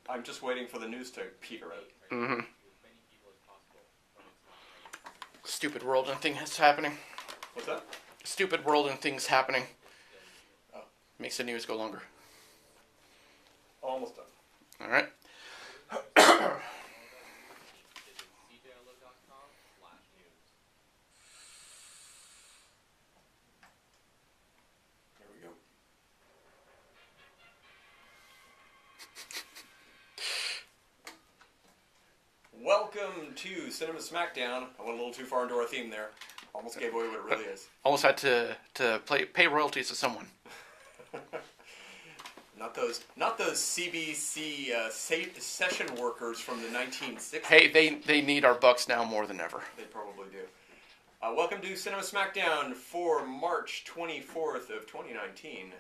I'm just waiting for the news to peter out. Mm-hmm. Stupid world and things happening. What's that? Stupid world and things happening. Oh. Makes the news go longer. Almost done. All right. There we go. Welcome to Cinema Smackdown. I went a little too far into our theme there. Almost gave away what it really is. Almost had to pay royalties to someone. Not those CBC session workers from the 1960s. Hey, they need our bucks now more than ever. They probably do. Welcome to Cinema Smackdown for March 24th of 2019.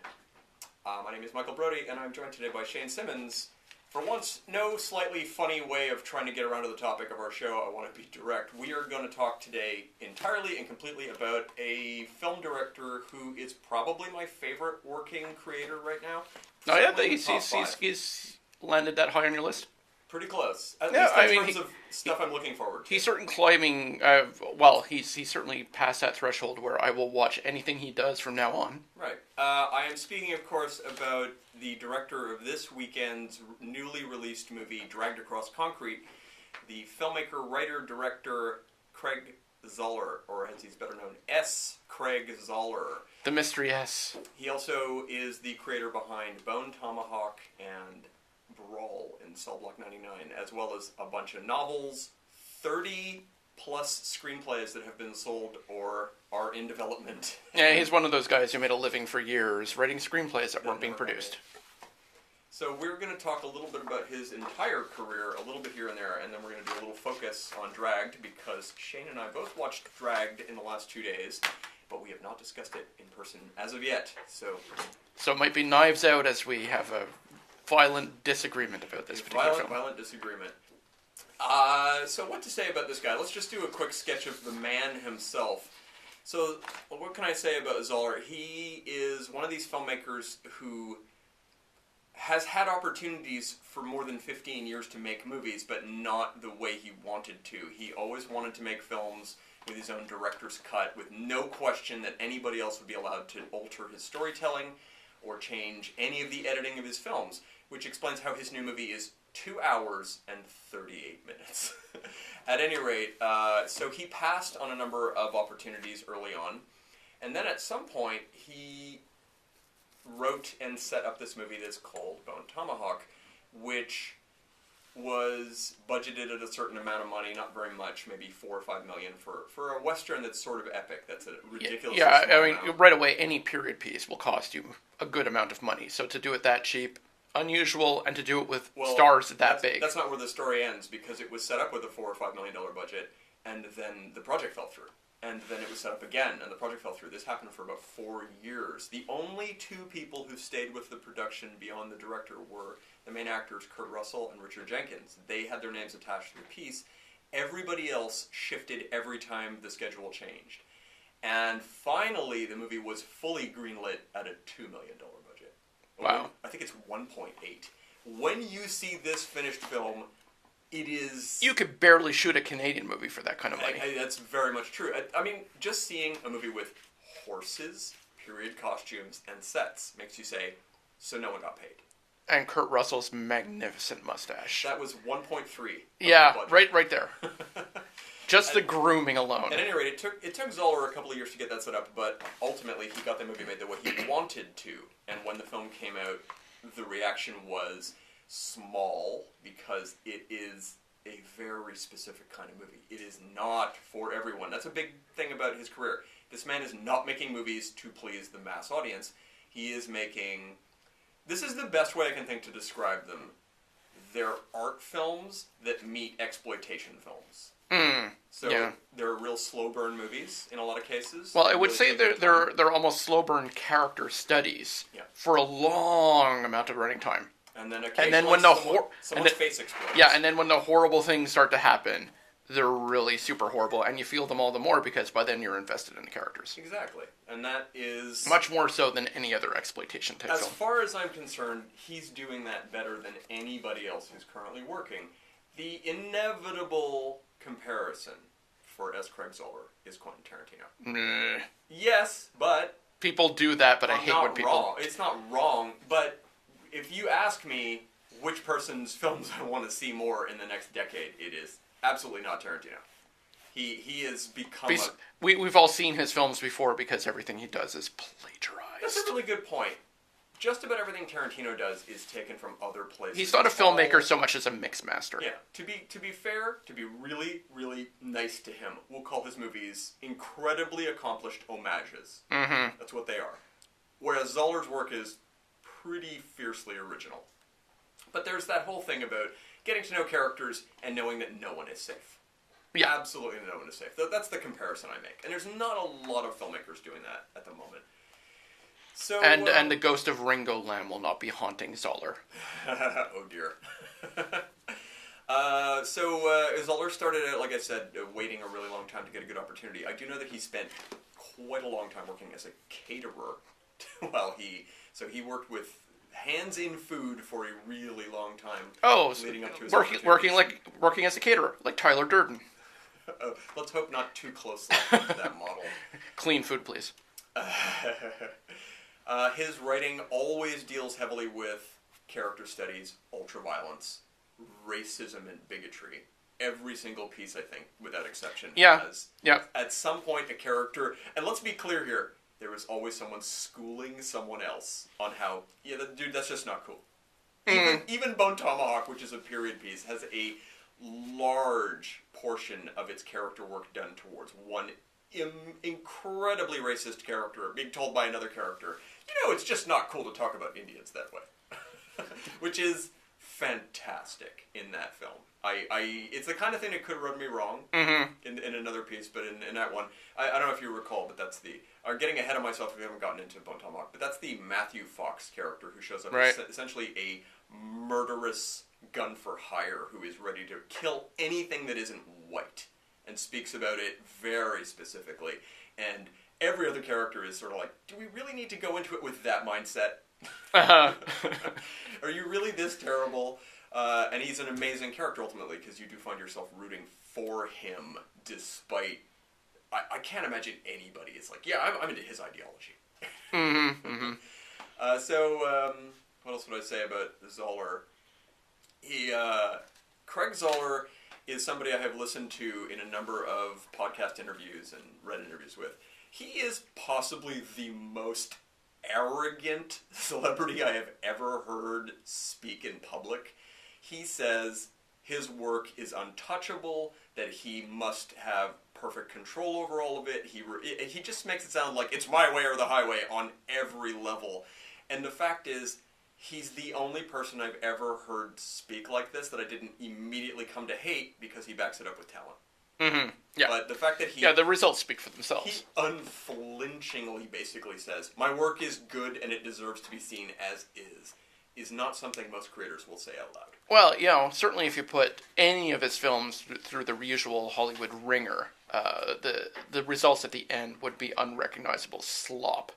My name is Michael Brody, and I'm joined today by Shane Simmons. For once, no slightly funny way of trying to get around to the topic of our show. I want to be direct. We are going to talk today entirely and completely about a film director who is probably my favorite working creator right now. Oh yeah, he's landed that high on your list. Pretty close. At least in terms of stuff I'm looking forward to. He's certainly climbing. He's certainly past that threshold where I will watch anything he does from now on. Right. I am speaking, of course, about the director of this weekend's newly released movie, Dragged Across Concrete, the filmmaker, writer, director Craig Zahler, or as he's better known, S. Craig Zahler. The Mystery S. He also is the creator behind Bone Tomahawk and Brawl in Cell Block 99, as well as a bunch of novels, 30-plus screenplays that have been sold or are in development. Yeah, he's one of those guys who made a living for years writing screenplays that weren't being produced. So we're going to talk a little bit about his entire career, a little bit here and there, and then we're going to do a little focus on Dragged, because Shane and I both watched Dragged in the last 2 days, but we have not discussed it in person as of yet. So it might be knives out as we have a violent disagreement about this particular film. Violent disagreement. So what to say about this guy? Let's just do a quick sketch of the man himself. So what can I say about Zahler? He is one of these filmmakers who has had opportunities for more than 15 years to make movies, but not the way he wanted to. He always wanted to make films with his own director's cut, with no question that anybody else would be allowed to alter his storytelling or change any of the editing of his films, which explains how his new movie is 2 hours and 38 minutes. At any rate, so he passed on a number of opportunities early on, and then at some point he wrote and set up this movie that's called Bone Tomahawk, which was budgeted at a certain amount of money, not very much, maybe $4 or $5 million for a Western that's sort of epic. That's a ridiculous. Yeah, I mean, right away, any period piece will cost you a good amount of money. So to do it that cheap, unusual, and to do it with stars that big. That's not where the story ends, because it was set up with a $4 or $5 million budget, and then the project fell through. And then it was set up again, and the project fell through. This happened for about 4 years. The only two people who stayed with the production beyond the director were the main actors, Kurt Russell and Richard Jenkins. They had their names attached to the piece. Everybody else shifted every time the schedule changed. And finally, the movie was fully greenlit at a $2 million budget. Wow. I think it's 1.8. When you see this finished film, it is... You could barely shoot a Canadian movie for that kind of money. That's very much true. I mean, just seeing a movie with horses, period costumes, and sets makes you say, so no one got paid. And Kurt Russell's magnificent mustache. That was 1.3. Yeah, right there. Just the grooming alone. At any rate, it took Zahler a couple of years to get that set up, but ultimately he got the movie made the way he wanted to. And when the film came out, the reaction was small, because it is a very specific kind of movie. It is not for everyone. That's a big thing about his career. This man is not making movies to please the mass audience. He is making... This is the best way I can think to describe them. They're art films that meet exploitation films. So they're real slow burn movies in a lot of cases. Well, I would say they're almost slow burn character studies for a long amount of running time. And then when someone's face explodes. Yeah, and then when the horrible things start to happen, they're really super horrible, and you feel them all the more because by then you're invested in the characters. Exactly. And that is... much more so than any other exploitation type film. As far as I'm concerned, he's doing that better than anybody else who's currently working, the inevitable comparison for S. Craig Zahler is Quentin Tarantino. Nah. Yes, but... People do that, but I hate when people... Wrong. It's not wrong, but if you ask me which person's films I want to see more in the next decade, it is absolutely not Tarantino. He has become We've all seen his films before because everything he does is plagiarized. That's a really good point. Just about everything Tarantino does is taken from other places. He's not a filmmaker so much as a mix master. Yeah. To be fair, to be really, really nice to him, we'll call his movies incredibly accomplished homages. Mm-hmm. That's what they are. Whereas Zahler's work is pretty fiercely original. But there's that whole thing about getting to know characters and knowing that no one is safe. Yeah. Absolutely no one is safe. That's the comparison I make. And there's not a lot of filmmakers doing that at the moment. So, and the ghost of Ringo Lam will not be haunting Zahler. Oh dear. Zahler started out, like I said, waiting a really long time to get a good opportunity. I do know that he spent quite a long time working as a caterer he worked with hands in food for a really long time. Oh, leading up to his working as a caterer, like Tyler Durden. Let's hope not too closely to that model. Clean food, please. His writing always deals heavily with character studies, ultraviolence, racism, and bigotry. Every single piece, I think, without exception, has at some point a character. And let's be clear here: there was always someone schooling someone else on how. Yeah, dude, that's just not cool. Even Bone Tomahawk, which is a period piece, has a large portion of its character work done towards one incredibly racist character being told by another character, it's just not cool to talk about Indians that way. Which is fantastic in that film. It's the kind of thing that could rub me wrong in another piece, but in that one, I don't know if you recall, but that's I'm getting ahead of myself if we haven't gotten into Bone Tomahawk, but that's the Matthew Fox character who shows up as essentially a murderous gun for hire who is ready to kill anything that isn't white and speaks about it very specifically. And every other character is sort of like, do we really need to go into it with that mindset? Are you really this terrible? And he's an amazing character ultimately because you do find yourself rooting for him despite... I can't imagine anybody is like, yeah, I'm into his ideology. What else would I say about Zahler? Craig Zahler is somebody I have listened to in a number of podcast interviews and read interviews with. He is possibly the most arrogant celebrity I have ever heard speak in public. He says his work is untouchable, that he must have perfect control over all of it. He just makes it sound like it's my way or the highway on every level. And the fact is, he's the only person I've ever heard speak like this that I didn't immediately come to hate because he backs it up with talent. Mm-hmm. Yeah. But the fact that the results speak for themselves. He unflinchingly basically says, my work is good and it deserves to be seen as is not something most creators will say out loud. Well, certainly if you put any of his films through the usual Hollywood ringer, the results at the end would be unrecognizable slop.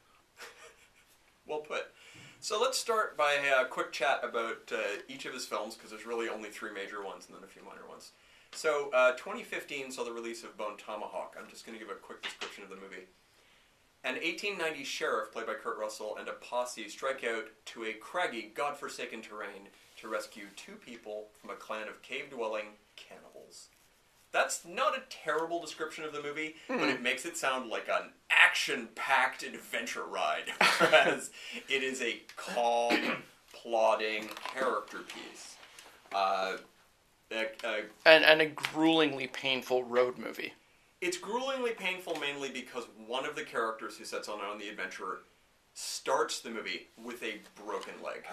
Well put. So let's start by a quick chat about each of his films, because there's really only 3 major ones and then a few minor ones. So 2015 saw the release of Bone Tomahawk. I'm just going to give a quick description of the movie. An 1890 sheriff, played by Kurt Russell, and a posse strike out to a craggy, godforsaken terrain to rescue 2 people from a clan of cave-dwelling cannibals. That's not a terrible description of the movie, but it makes it sound like an action-packed adventure ride, whereas it is a calm, plodding character piece. And a gruelingly painful road movie. It's gruelingly painful mainly because one of the characters who sets on the adventure starts the movie with a broken leg.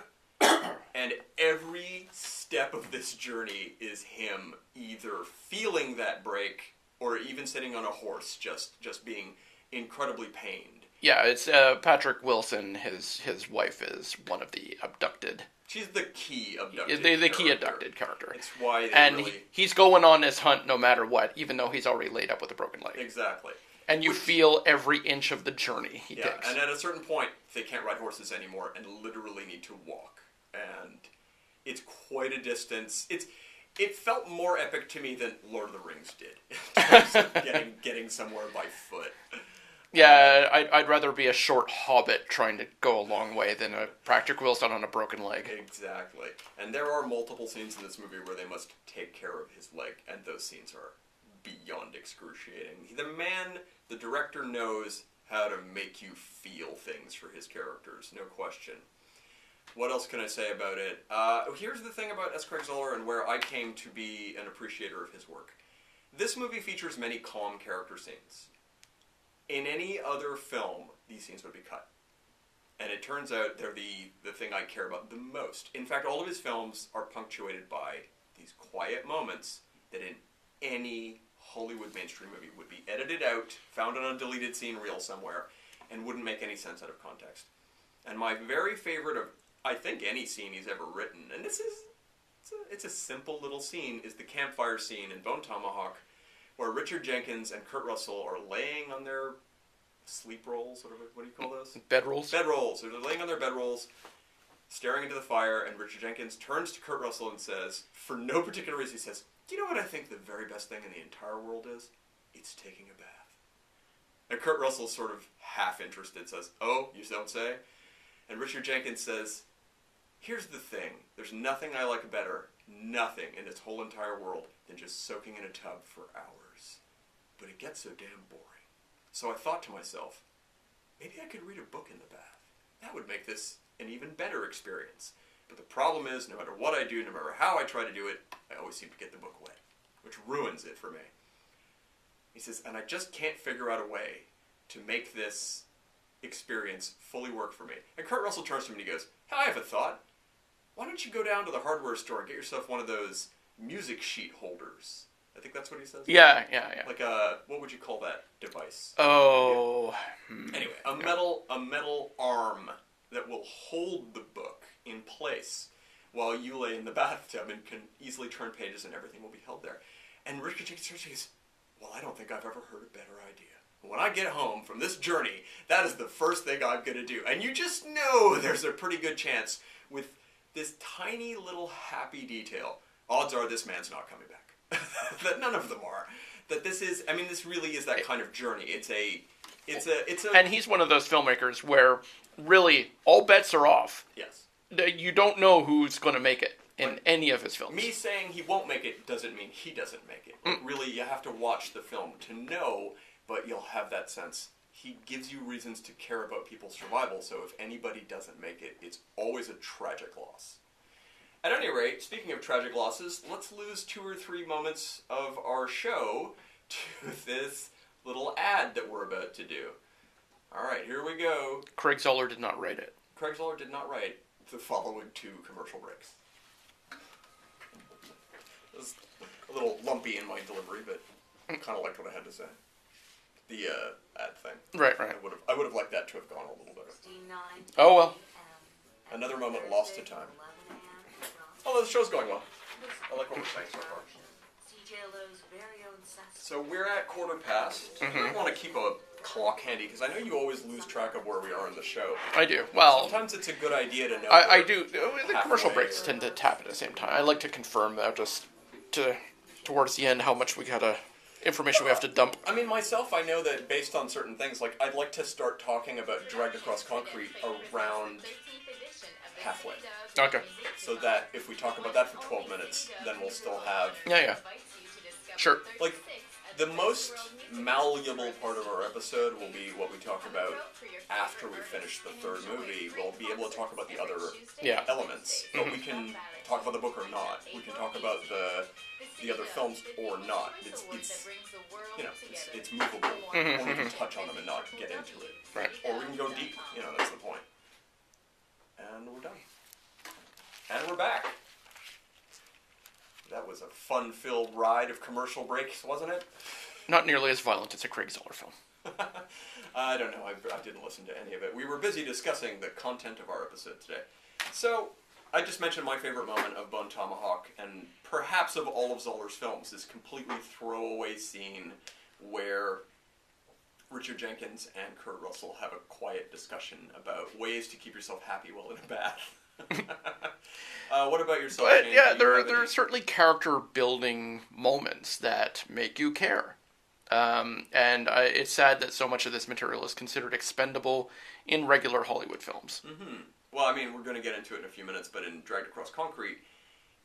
And every step of this journey is him either feeling that break or even sitting on a horse just being incredibly pained. Yeah, it's Patrick Wilson. His wife is one of the abducted. She's the key abducted the key abducted character. It's why he's going on this hunt no matter what, even though he's already laid up with a broken leg. Exactly. And you feel every inch of the journey he takes. And at a certain point, they can't ride horses anymore and literally need to walk. And It's quite a distance. It felt more epic to me than Lord of the Rings did, in terms of getting somewhere by foot. Yeah, I'd rather be a short hobbit trying to go a long way than a practical wheels done on a broken leg. Exactly. And there are multiple scenes in this movie where they must take care of his leg, and those scenes are beyond excruciating. The director knows how to make you feel things for his characters, no question. What else can I say about it? Here's the thing about S. Craig Zahler and where I came to be an appreciator of his work. This movie features many calm character scenes. In any other film, these scenes would be cut. And it turns out they're the thing I care about the most. In fact, all of his films are punctuated by these quiet moments that in any Hollywood mainstream movie would be edited out, found on a deleted scene reel somewhere, and wouldn't make any sense out of context. And my very favorite of, I think, any scene he's ever written, and it's a simple little scene, is the campfire scene in Bone Tomahawk, where Richard Jenkins and Kurt Russell are laying on their sleep rolls, what do you call those? Bedrolls? Bedrolls. They're laying on their bedrolls, staring into the fire, and Richard Jenkins turns to Kurt Russell and says, for no particular reason, he says, do you know what I think the very best thing in the entire world is? It's taking a bath. And Kurt Russell, sort of half-interested, says, oh, you don't say? And Richard Jenkins says, here's the thing. There's nothing I like better, nothing in this whole entire world, than just soaking in a tub for hours. But it gets so damn boring. So I thought to myself, maybe I could read a book in the bath. That would make this an even better experience. But the problem is, no matter what I do, no matter how I try to do it, I always seem to get the book wet, which ruins it for me. He says, and I just can't figure out a way to make this experience fully work for me. And Kurt Russell turns to me and he goes, hey, I have a thought. Why don't you go down to the hardware store and get yourself one of those music sheet holders? I think that's what he says. Yeah. Like what would you call that device? Oh. Anyway, a metal arm that will hold the book in place while you lay in the bathtub and can easily turn pages and everything will be held there. And Richard Jenkins says, well, I don't think I've ever heard a better idea. When I get home from this journey, that is the first thing I'm going to do. And you just know there's a pretty good chance with this tiny little happy detail, odds are this man's not coming back. That none of them are. That this really is that kind of journey. It's a. And he's one of those filmmakers where really all bets are off. Yes. You don't know who's going to make it in any of his films. Me saying he won't make it doesn't mean he doesn't make it. Really, you have to watch the film to know, but you'll have that sense. He gives you reasons to care about people's survival, so if anybody doesn't make it, it's always a tragic loss. At any rate, speaking of tragic losses, let's lose 2 or 3 moments of our show to this little ad that we're about to do. Alright, here we go. Craig Zahler did not write it. Craig Zahler did not write the following 2 commercial breaks. It was a little lumpy in my delivery, but I kind of liked what I had to say. The ad thing. Right. I would have liked that to have gone a little better. Oh well. Another moment lost to time. Although the show's going well. I like what we're saying so far. So we're at 1:15. I don't want to keep a clock handy because I know you always lose track of where we are in the show. I do. Well, sometimes it's a good idea to know. I do. The commercial breaks tend to tap at the same time. I like to confirm that just towards the end how much information we have to dump. I mean, myself, I know that based on certain things, like I'd like to start talking about Dragged Across Concrete around halfway. Okay. So that if we talk about that for 12 minutes, then we'll still have... Yeah. Sure. Like, the most malleable part of our episode will be what we talk about after we finish the 3rd movie. We'll be able to talk about the other elements. But we can talk about the book or not. We can talk about the other films or not. It's movable. Or we can touch on them and not get into it. Right. Or we can go deep. That's the point. And we're done. And we're back. That was a fun-filled ride of commercial breaks, wasn't it? Not nearly as violent as a Craig Zahler film. I don't know. I didn't listen to any of it. We were busy discussing the content of our episode today. So, I just mentioned my favorite moment of Bone Tomahawk, and perhaps of all of Zahler's films, this completely throwaway scene where Richard Jenkins and Kurt Russell have a quiet discussion about ways to keep yourself happy while in a bath. What about yourself, But Shane? yeah, Do you have there are any- certainly character building moments that make you care. And it's sad that so much of this material is considered expendable in regular Hollywood films. Mm-hmm. Well, I mean, we're going to get into it in a few minutes, but in Dragged Across Concrete,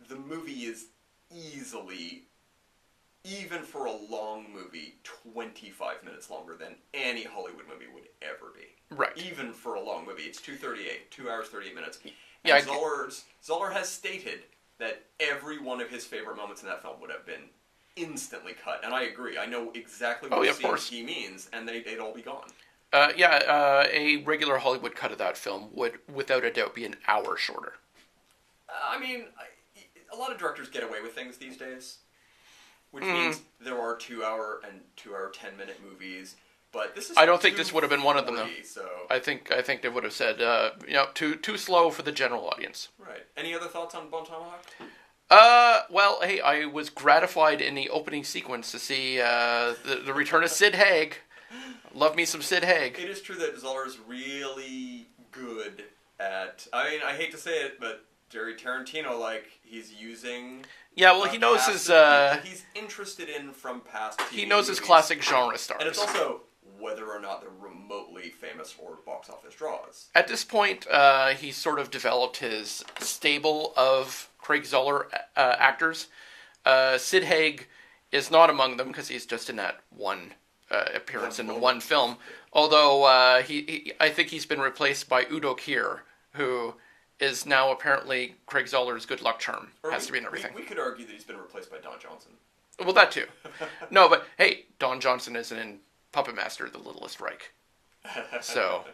the movie is easily, even for a long movie, 25 minutes longer than any Hollywood movie would ever be. Right. Even for a long movie. It's 2:38, 2 hours, 38 minutes. And Yeah, Zahler has stated that every one of his favorite moments in that film would have been instantly cut. And I agree. I know exactly what scenes he means, and they'd all be gone. A regular Hollywood cut of that film would, without a doubt, be an hour shorter. I mean, a lot of directors get away with things these days, which means there are 2 hour and 2 hour 10-minute movies. But this is I don't think this would have been one of them, though. So I think they would have said, too slow for the general audience. right. Any other thoughts on Bone Tomahawk? Well, hey, I was gratified in the opening sequence to see the return of Sid Haig. Love me some Sid Haig. It is true that Zahler's really good at. I mean, I hate to say it, but Jerry Tarantino, he's using. Yeah, well, he knows his. He's interested in from past. TV he knows movies. his classic genre stars. And it's also whether or not they're remotely famous or box office draws. At this point, he's sort of developed his stable of Craig Zahler actors. Sid Haig is not among them because he's just in that one appearance in the one film. Although I think he's been replaced by Udo Kier, who is now apparently Craig Zahler's good luck charm. Has to be in everything. We could argue that he's been replaced by Don Johnson. Well, that too. No, but hey, Don Johnson isn't in Puppet Master, The Littlest Reich. So,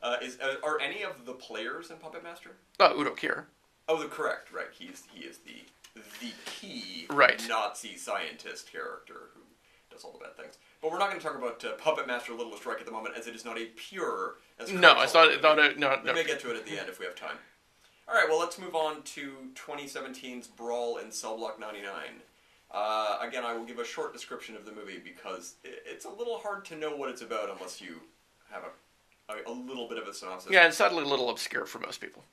are any of the players in Puppet Master? Udo Kier. Oh, correct. Right, he is the key Nazi scientist character who does all the bad things. But we're not going to talk about Puppet Master Littlest Reich at the moment, as it is not a pure. No, it's not a no. We may get to it at the end if we have time. All right, well, let's move on to 2017's Brawl in Cell Block 99. Again, I will give a short description of the movie because it's a little hard to know what it's about unless you have a little bit of a synopsis. Yeah, it's sadly a little obscure for most people.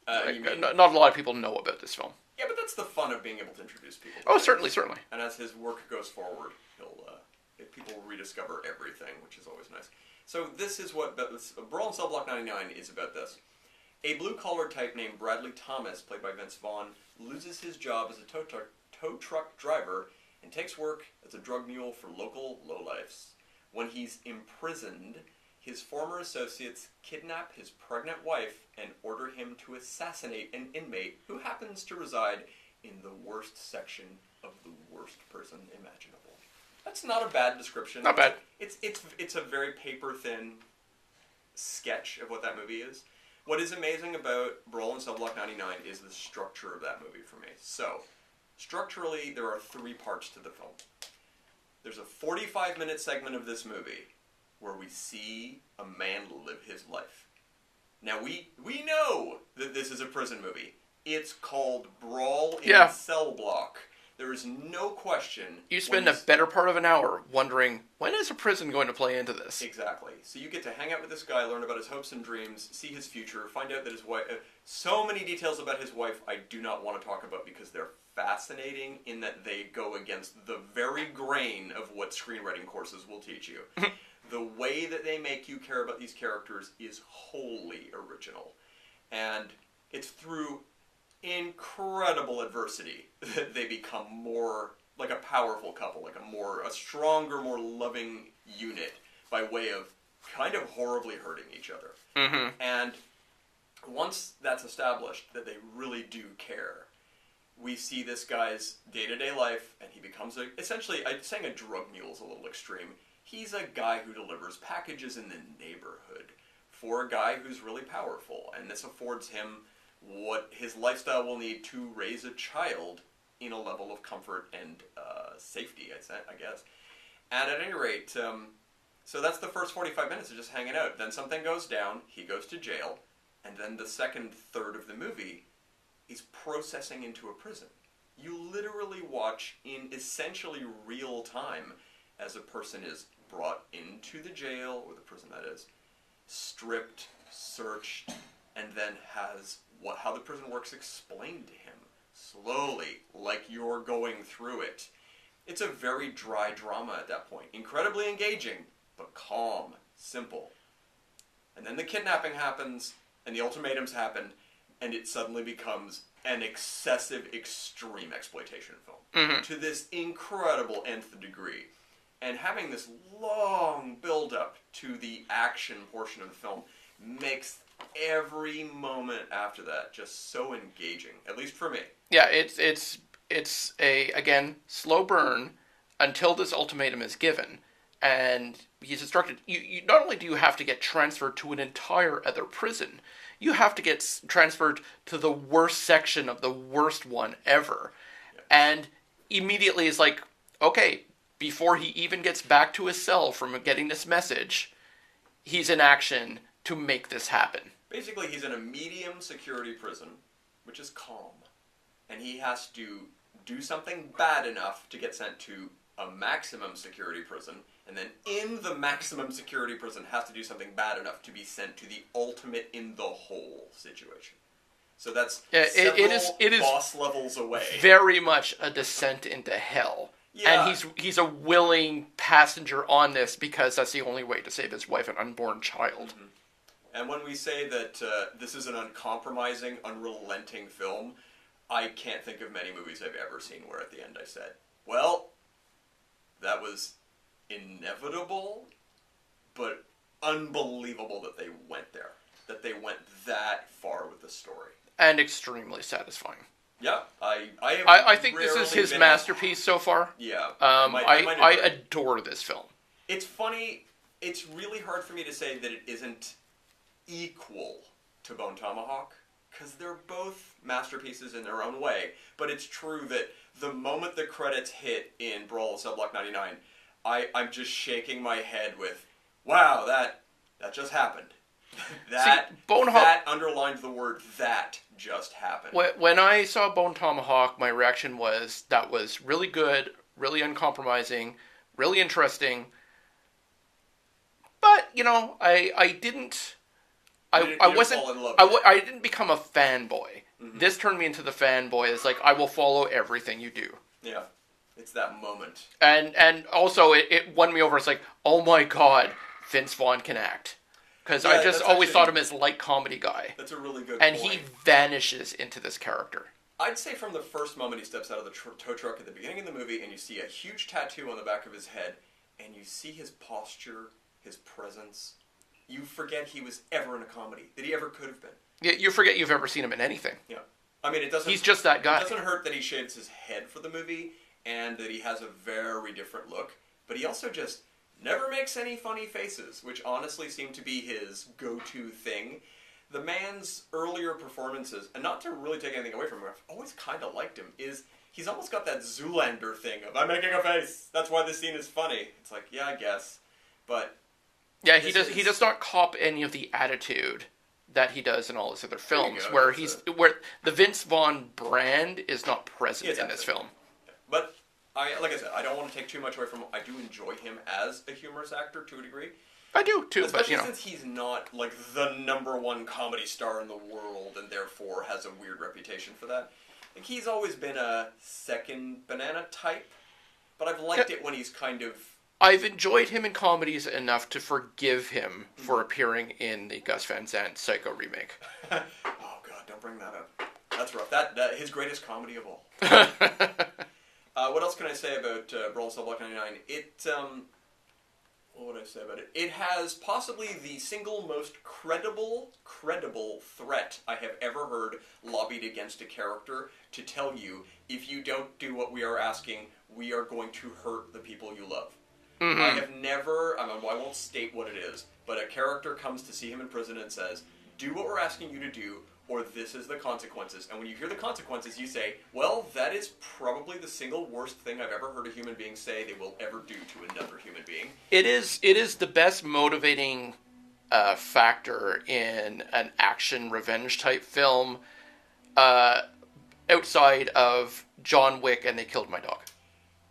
Not a lot of people know about this film. Yeah, but that's the fun of being able to introduce people. Oh, certainly. And as his work goes forward, people will rediscover everything, which is always nice. So this is what Brawl in Cell Block 99 is about this. A blue-collar type named Bradley Thomas, played by Vince Vaughn, loses his job as a tow truck driver and takes work as a drug mule for local lowlifes. When he's imprisoned, his former associates kidnap his pregnant wife and order him to assassinate an inmate who happens to reside in the worst section of the worst prison imaginable. That's not a bad description. Not bad. It's a very paper-thin sketch of what that movie is. What is amazing about Brawl in Cell Block 99 is the structure of that movie for me. So, structurally, there are 3 parts to the film. There's a 45-minute segment of this movie where we see a man live his life. Now, we know that this is a prison movie. It's called Brawl in Cell Block. There is no question. You spend a better part of an hour wondering, when is a prison going to play into this? Exactly. So you get to hang out with this guy, learn about his hopes and dreams, see his future, find out that his wife... so many details about his wife I do not want to talk about because they're fascinating in that they go against the very grain of what screenwriting courses will teach you. The way that they make you care about these characters is wholly original. And it's through incredible adversity that they become more like a powerful couple, like a stronger, more loving unit by way of kind of horribly hurting each other. Mm-hmm. And once that's established, that they really do care, we see this guy's day-to-day life, and he becomes essentially, saying a drug mule is a little extreme. He's a guy who delivers packages in the neighborhood for a guy who's really powerful, and this affords him what his lifestyle will need to raise a child in a level of comfort and safety, I guess. And at any rate, so that's the first 45 minutes of just hanging out. Then something goes down, he goes to jail, and then the second third of the movie is processing into a prison. You literally watch in essentially real time as a person is brought into the jail, or the prison that is, stripped, searched, and then has how the prison works explained to him slowly, like you're going through it. It's a very dry drama at that point. Incredibly engaging, but calm, simple. And then the kidnapping happens, and the ultimatums happen, and it suddenly becomes an excessive, extreme exploitation film. To this incredible nth degree. And having this long build-up to the action portion of the film makes every moment after that just so engaging, at least for me. Yeah, it's a, again, slow burn until this ultimatum is given, and he's instructed, you not only do you have to get transferred to an entire other prison, you have to get transferred to the worst section of the worst one ever. Yeah. And immediately is like, okay, before he even gets back to his cell from getting this message, he's in action to make this happen. Basically, he's in a medium security prison, which is calm. And he has to do something bad enough to get sent to a maximum security prison, and then in the maximum security prison has to do something bad enough to be sent to the ultimate in the hole situation. So that's it is boss levels away. Very much a descent into hell. Yeah. And he's a willing passenger on this because that's the only way to save his wife and unborn child. Mm-hmm. And when we say that this is an uncompromising, unrelenting film, I can't think of many movies I've ever seen where at the end I said, well, that was inevitable, but unbelievable that they went there. That they went that far with the story. And extremely satisfying. Yeah, I think this is his masterpiece so far. Yeah. I adore this film. It's funny, it's really hard for me to say that it isn't equal to Bone Tomahawk, because they're both masterpieces in their own way, but it's true that the moment the credits hit in Brawl of Cell Block 99, I'm just shaking my head with, wow, that just happened. That underlined the word "that" just happened. When I saw Bone Tomahawk, my reaction was, that was really good, really uncompromising, really interesting. But, I didn't become a fanboy. Mm-hmm. This turned me into the fanboy. It's like, I will follow everything you do. Yeah. It's that moment. And also, it won me over. It's like, oh my god, Vince Vaughn can act. Because I just always thought him as light comedy guy. That's a really good point. And he vanishes into this character. I'd say from the first moment he steps out of the tow truck at the beginning of the movie, and you see a huge tattoo on the back of his head, and you see his posture, his presence, you forget he was ever in a comedy, that he ever could have been. Yeah, you forget you've ever seen him in anything. Yeah. I mean, it doesn't... He's just that guy. It doesn't hurt that he shaves his head for the movie, and that he has a very different look, but he also just never makes any funny faces, which honestly seem to be his go-to thing. The man's earlier performances, and not to really take anything away from him, I've always kind of liked him, is he's almost got that Zoolander thing of, I'm making a face, that's why this scene is funny. It's like, yeah, I guess, but... Yeah, he does not cop any of the attitude that he does in all his other films, where the Vince Vaughn brand is not present in this film. But like I said, I don't want to take too much away from him. I do enjoy him as a humorous actor to a degree. I do too, especially since he's not like the #1 comedy star in the world, and therefore has a weird reputation for that. Like, he's always been a second banana type, but I've liked it when he's kind of... I've enjoyed him in comedies enough to forgive him for appearing in the Gus Van Sant Psycho remake. Oh god, don't bring that up. That's rough. That his greatest comedy of all. What else can I say about Brawl Cell Block 99? What would I say about it? It has possibly the single most credible threat I have ever heard lobbied against a character to tell you, if you don't do what we are asking, we are going to hurt the people you love. Mm-hmm. I have never, I won't state what it is, but a character comes to see him in prison and says, do what we're asking you to do, or this is the consequences. And when you hear the consequences, you say, well, that is probably the single worst thing I've ever heard a human being say they will ever do to another human being. It is the best motivating factor in an action revenge type film outside of John Wick and They Killed My Dog.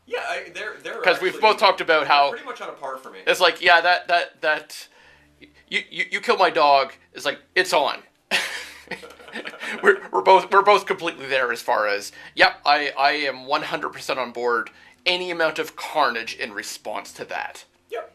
Yeah, they're because we've both talked about how pretty much on a par for me. It's like, yeah, that you kill my dog is like, it's on. we're both completely there as far as, yep, I am 100% on board. Any amount of carnage in response to that. Yep.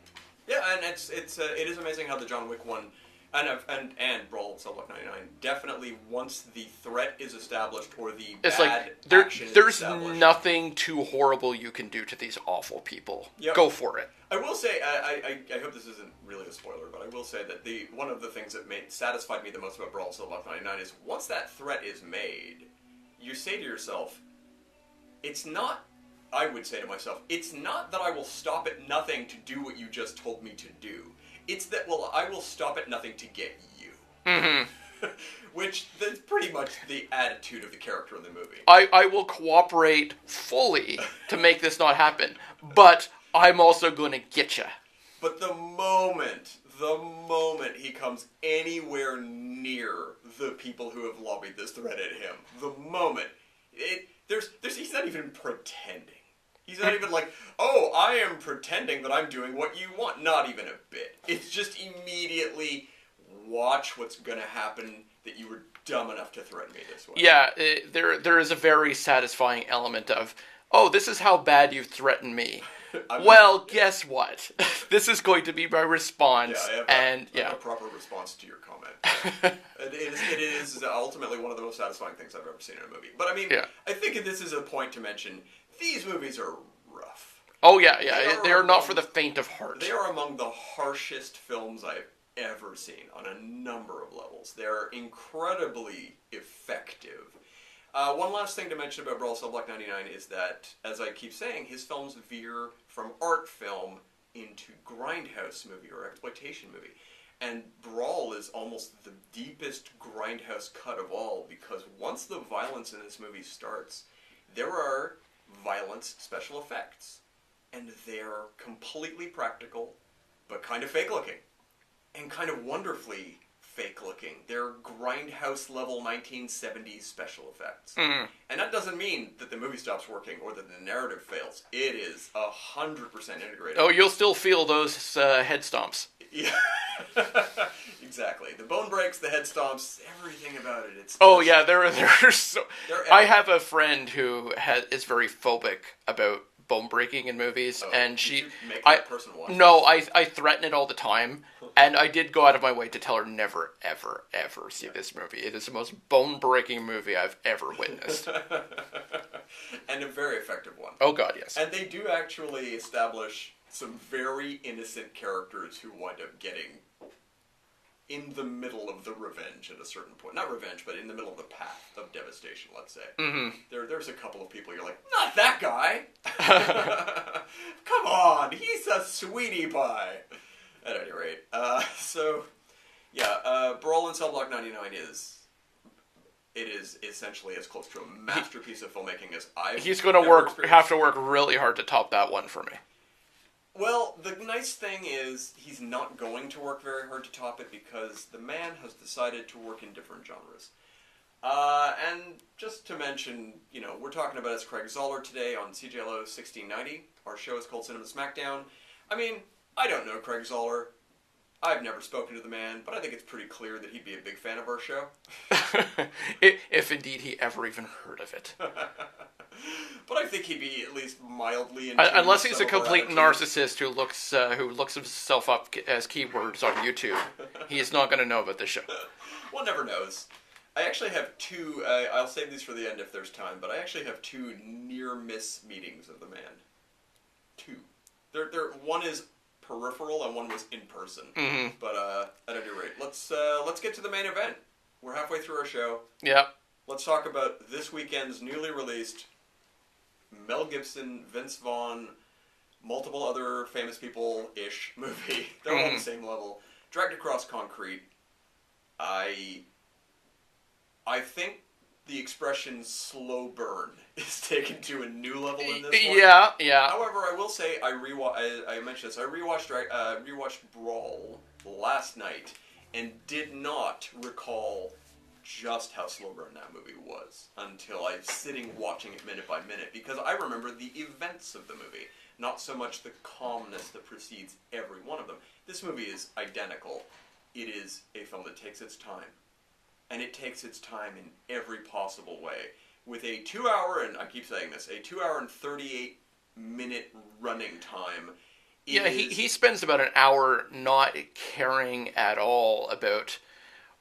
Yeah, and it is amazing how the John Wick one and Brawl Cell Block 99 definitely, once the threat is established or the It's bad like action is there's established, nothing too horrible you can do to these awful people. Yep. Go for it. I will say, I hope this isn't really a spoiler, but I will say that one of the things that satisfied me the most about Brawl Cell Block 99 is once that threat is made, you say to yourself, it's not. I would say to myself, it's not that I will stop at nothing to do what you just told me to do. It's that, well, I will stop at nothing to get you. Mm-hmm. Which is pretty much the attitude of the character in the movie. I will cooperate fully to make this not happen, but I'm also going to get you. But the moment he comes anywhere near the people who have lobbied this threat at him, the moment, he's not even pretending. He's not even like, oh, I am pretending that I'm doing what you want. Not even a bit. It's just immediately, watch what's going to happen, that you were dumb enough to threaten me this way. Yeah, there is a very satisfying element of, oh, this is how bad you threatened me. Well, guess what? This is going to be my response. Yeah, I have a proper response to your comment. It is ultimately one of the most satisfying things I've ever seen in a movie. But I mean, I think this is a point to mention, these movies are rough. Oh yeah, they are not for the faint of heart. They are among the harshest films I've ever seen on a number of levels. They're incredibly effective. One last thing to mention about Brawl Cell Block 99 is that, as I keep saying, his films veer from art film into grindhouse movie or exploitation movie. And Brawl is almost the deepest grindhouse cut of all, because once the violence in this movie starts, there are violence special effects. And they're completely practical, but kind of fake looking. And kind of wonderfully fake looking. They're grindhouse level 1970s special effects. Mm. And that doesn't mean that the movie stops working or that the narrative fails. It is 100% integrated. Oh, you'll still feel those head stomps. Yeah. Exactly. The bone breaks, the head stomps, everything about it. It's oh yeah, they're so. I have a friend who is very phobic about bone breaking in movies, and I threaten it all the time, and I did go out of my way to tell her never, ever, ever see this movie. It is the most bone breaking movie I've ever witnessed, and a very effective one. Oh God, yes. And they do actually establish some very innocent characters who wind up getting in the middle of the revenge at a certain point. Not revenge, but in the middle of the path of devastation, let's say. Mm-hmm. There's a couple of people you're like, not that guy! Come on, he's a sweetie pie! At any rate, Brawl in Cell Block 99 is essentially as close to a masterpiece of filmmaking as He's going to have to work really hard to top that one for me. Well, the nice thing is he's not going to work very hard to top it because the man has decided to work in different genres. And just to mention, we're talking about it's Craig Zahler today on CJLO 1690. Our show is called Cinema Smackdown. I mean, I don't know Craig Zahler. I've never spoken to the man, but I think it's pretty clear that he'd be a big fan of our show. If indeed he ever even heard of it. But I think he'd be at least mildly unless he's a complete narcissist who looks himself up as keywords on YouTube. He's not going to know about the show. One never knows. I actually have two, I'll save these for the end if there's time, but I actually have two near-miss meetings of the man. Two. One is peripheral and one was in person. Mm-hmm. But at any rate, let's get to the main event. We're halfway through our show. Yep. Let's talk about this weekend's newly released Mel Gibson, Vince Vaughn, multiple other famous people-ish movie. They're all on the same level. Dragged Across Concrete. I think the expression slow burn is taken to a new level in this one. Yeah. However, I will say I mentioned this. I rewatched Brawl last night and did not recall just how slow burn that movie was until I was sitting watching it minute by minute, because I remember the events of the movie, not so much the calmness that precedes every one of them. This movie is identical. It is a film that takes its time and it takes its time in every possible way. With a 2 hour, and I keep saying this, a 2 hour and 38-minute running time. Yeah, he spends about an hour not caring at all about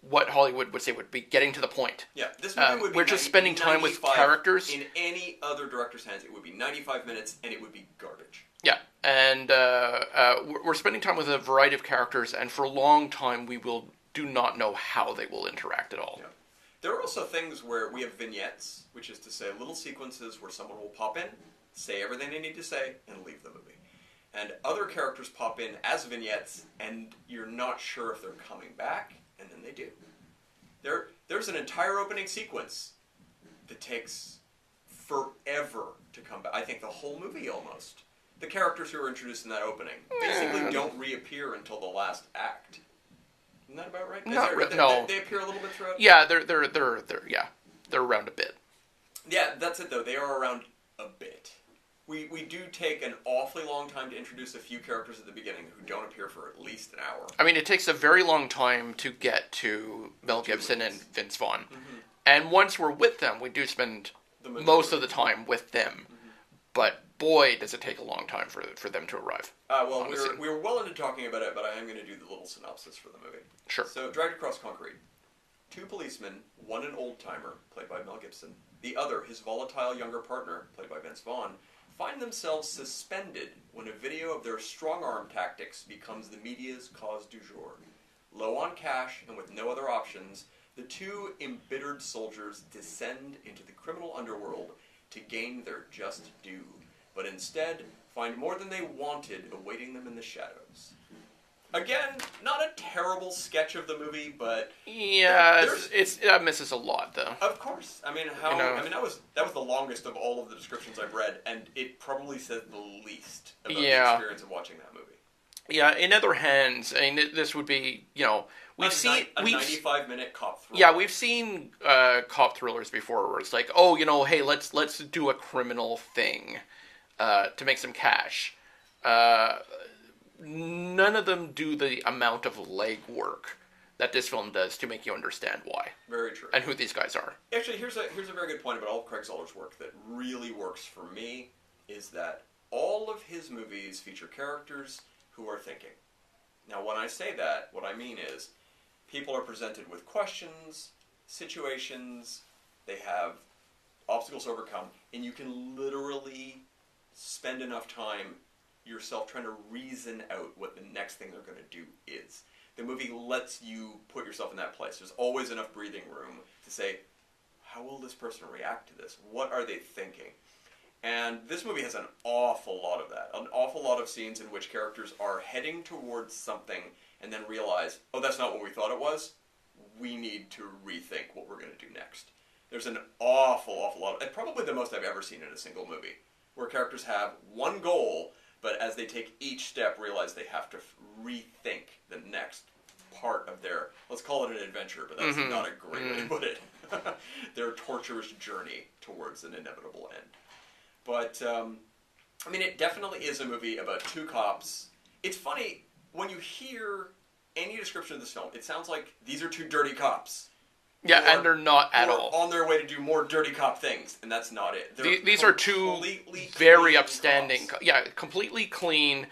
what Hollywood would say would be getting to the point. Yeah, this movie would be we're just spending time with characters. In any other director's hands, it would be 95 minutes, and it would be garbage. Yeah, and we're spending time with a variety of characters, and for a long time we do not know how they will interact at all. Yeah. There are also things where we have vignettes, which is to say little sequences where someone will pop in, say everything they need to say, and leave the movie. And other characters pop in as vignettes, and you're not sure if they're coming back, and then they do. There's an entire opening sequence that takes forever to come back. I think the whole movie almost. The characters who are introduced in that opening basically don't reappear until the last act. Isn't that about right? No. They appear a little bit throughout? Yeah, they're around a bit. Yeah, that's it though. They are around a bit. We do take an awfully long time to introduce a few characters at the beginning who don't appear for at least an hour. I mean, it takes a very long time to get to Mel Gibson and Vince Vaughn. Mm-hmm. And once we're with them, we do spend most of the time with them. Mm-hmm. But boy, does it take a long time for them to arrive. Well, we were well into talking about it, but I am going to do the little synopsis for the movie. Sure. So, Dragged Across Concrete. 2 policemen, one an old-timer, played by Mel Gibson, the other his volatile younger partner, played by Vince Vaughn, find themselves suspended when a video of their strong-arm tactics becomes the media's cause du jour. Low on cash and with no other options, the 2 embittered soldiers descend into the criminal underworld to gain their just due, but instead find more than they wanted awaiting them in the shadows. Again, not a terrible sketch of the movie, but yeah, it misses a lot though. Of course, I mean, that was the longest of all of the descriptions I've read, and it probably says the least about the experience of watching that movie. Yeah, in other hands, I mean, this would be, we've seen a 95-minute cop thriller. Yeah, we've seen cop thrillers before, where it's like, hey, let's do a criminal thing to make some cash. None of them do the amount of legwork that this film does to make you understand why. Very true. And who these guys are. Actually, here's a very good point about all of Craig Zahler's work that really works for me, is that all of his movies feature characters who are thinking. Now, when I say that, what I mean is people are presented with questions, situations, they have obstacles to overcome, and you can literally spend enough time yourself trying to reason out what the next thing they're going to do is. The movie lets you put yourself in that place. There's always enough breathing room to say, how will this person react to this? What are they thinking? And this movie has an awful lot of that. An awful lot of scenes in which characters are heading towards something and then realize, that's not what we thought it was. We need to rethink what we're going to do next. There's an awful lot, and probably the most I've ever seen in a single movie, where characters have one goal, but as they take each step, realize they have to rethink the next part of their, let's call it an adventure, but that's not a great way to put it, their torturous journey towards an inevitable end. But, I mean, it definitely is a movie about 2 cops. It's funny, when you hear any description of this film, it sounds like these are 2 dirty cops. Yeah, and they're not at all. On their way to do more dirty cop things, and that's not it. These are 2 very upstanding, completely clean,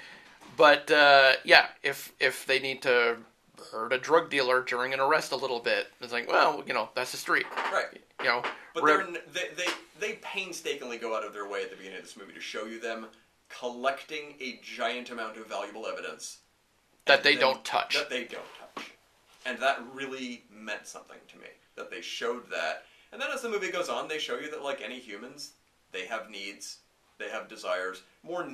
but if they need to hurt a drug dealer during an arrest a little bit, it's like, well, that's the street. Right. But they painstakingly go out of their way at the beginning of this movie to show you them collecting a giant amount of valuable evidence that they don't touch. And that really meant something to me, that they showed that. And then as the movie goes on, they show you that, like any humans, they have needs, they have desires, more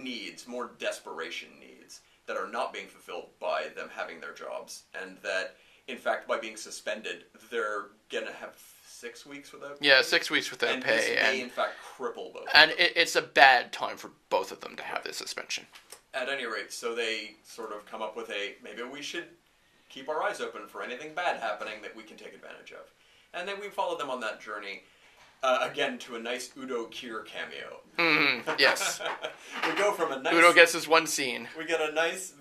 desperation needs, that are not being fulfilled by them having their jobs. And that, in fact, by being suspended, they're going to have 6 weeks without pay. 6 weeks without pay. This may, in fact, cripple both. And it's a bad time for both of them to have this suspension. At any rate, so they sort of come up with maybe we should keep our eyes open for anything bad happening that we can take advantage of. And then we follow them on that journey. again, to a nice Udo Kier cameo. Yes. We go from a nice... Udo gets his one scene. We get a nice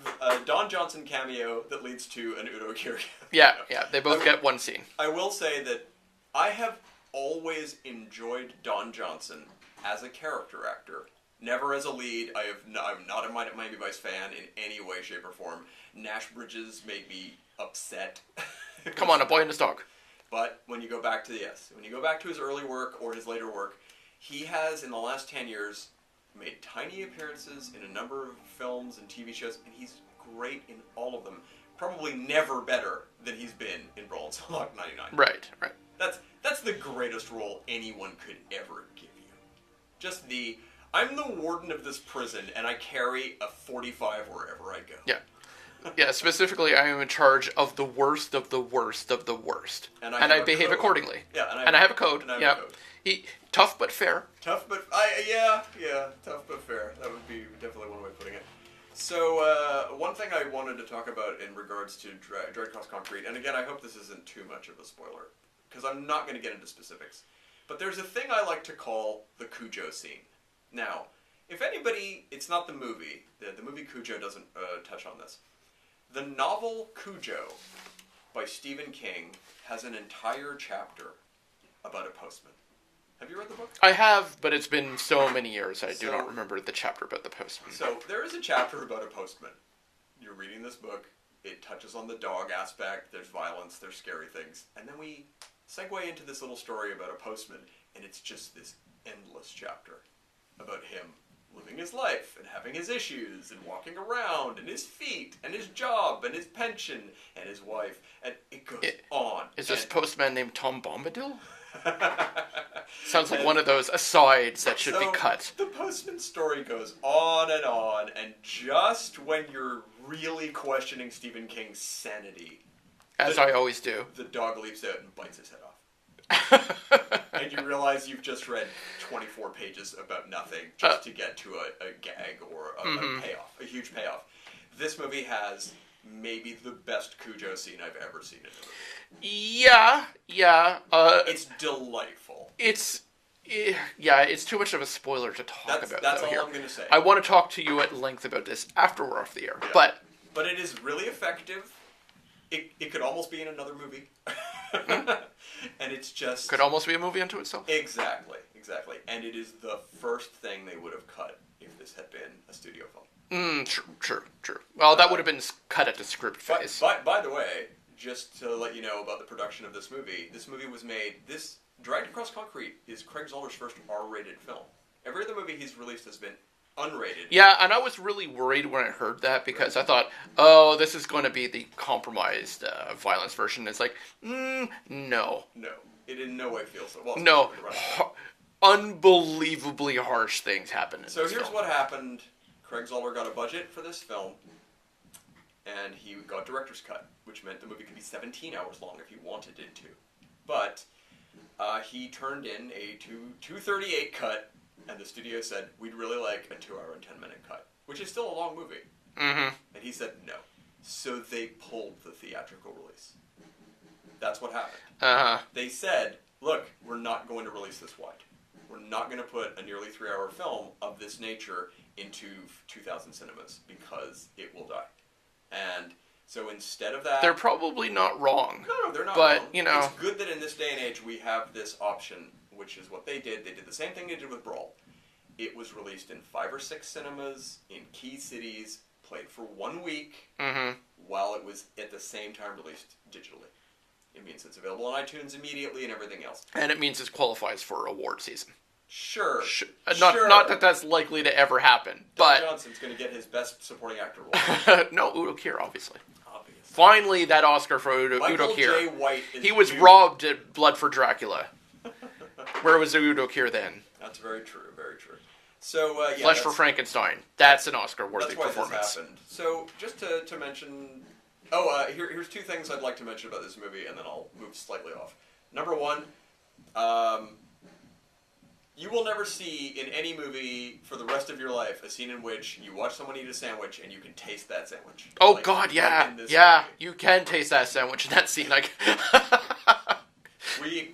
Don Johnson cameo that leads to an Udo Kier cameo. Yeah, they both get one scene. I will say that I have always enjoyed Don Johnson as a character actor. Never as a lead. I'm not a Miami Vice fan in any way, shape, or form. Nash Bridges made me upset. Come on, A Boy and His Dog. But when you go back to his early work or his later work, he has, in the last 10 years, made tiny appearances in a number of films and TV shows, and he's great in all of them. Probably never better than he's been in Brawl and Slog 99. Right. That's the greatest role anyone could ever give you. Just I'm the warden of this prison, and I carry a 45 wherever I go. Yeah. Yeah, specifically, I am in charge of the worst of the worst of the worst. And I behave accordingly. Yeah, and I have a code. Yeah. Tough but fair. Tough but... tough but fair. That would be definitely one way of putting it. So, one thing I wanted to talk about in regards to Dread Cross Concrete, and again, I hope this isn't too much of a spoiler, because I'm not going to get into specifics, but there's a thing I like to call the Cujo scene. Now, if anybody... It's not the movie. The movie Cujo doesn't touch on this. The novel Cujo by Stephen King has an entire chapter about a postman. Have you read the book? I have, but it's been so many years I do not remember the chapter about the postman. So there is a chapter about a postman. You're reading this book. It touches on the dog aspect. There's violence. There's scary things. And then we segue into this little story about a postman, and it's just this endless chapter about him living his life and having his issues and walking around and his feet and his job and his pension and his wife, and it goes on. Is this postman named Tom Bombadil? Sounds like one of those asides that should be cut. The postman story goes on, and just when you're really questioning Stephen King's sanity, as I always do, the dog leaps out and bites his head off. And you realize you've just read 24 pages about nothing just to get to a gag or a payoff, a huge payoff. This movie has maybe the best Cujo scene I've ever seen in a movie. Yeah. It's delightful. It's too much of a spoiler to talk about. That's all here. I'm going to say. I want to talk to you at length about this after we're off the air. Yeah. But it is really effective. It could almost be in another movie. And it's just... Could almost be a movie unto itself. Exactly. And it is the first thing they would have cut if this had been a studio film. True. Well, that would have been cut at the script phase. By the way, just to let you know about the production of this movie was made... Dragged Across Concrete is Craig Zahler's first R-rated film. Every other movie he's released has been unrated. Yeah, and I was really worried when I heard that because I thought, oh, this is going to be the compromised violence version. It's like, no. No, it in no way feels so. Well, no, unbelievably harsh things happen in So this here's film. what happened. Craig Zahler got a budget for this film, and he got director's cut, which meant the movie could be 17 hours long if he wanted it to. But he turned in a 2:38 cut, and the studio said, we'd really like a 2 hour and 10 minute cut, which is still a long movie. Mm-hmm. And he said no. So they pulled the theatrical release. That's what happened. Uh-huh. They said, look, we're not going to release this wide. We're not going to put a nearly 3 hour film of this nature into 2,000 cinemas because it will die. And so instead of that... They're probably not wrong. No, they're not but, wrong. You know... It's good that in this day and age we have this option, which is what they did. They did the same thing they did with Brawl. It was released in 5 or 6 cinemas in key cities, played for 1 week, while it was at the same time released digitally. It means it's available on iTunes immediately and everything else. And it means it qualifies for award season. Sure. Not that that's likely to ever happen, but... Don Johnson's going to get his best supporting actor role. No, Udo Kier, obviously. Finally, that Oscar for Udo Kier. Michael J. White is He was robbed at Blood for Dracula. Where was Udo Kier then? That's very true, very true. So, Flesh for Frankenstein. That's an Oscar-worthy performance. That's why this happened. So, just to mention... here's 2 things I'd like to mention about this movie, and then I'll move slightly off. Number 1, you will never see in any movie for the rest of your life a scene in which you watch someone eat a sandwich and you can taste that sandwich. Oh, God, yeah. Yeah, movie. You can taste that sandwich in that scene.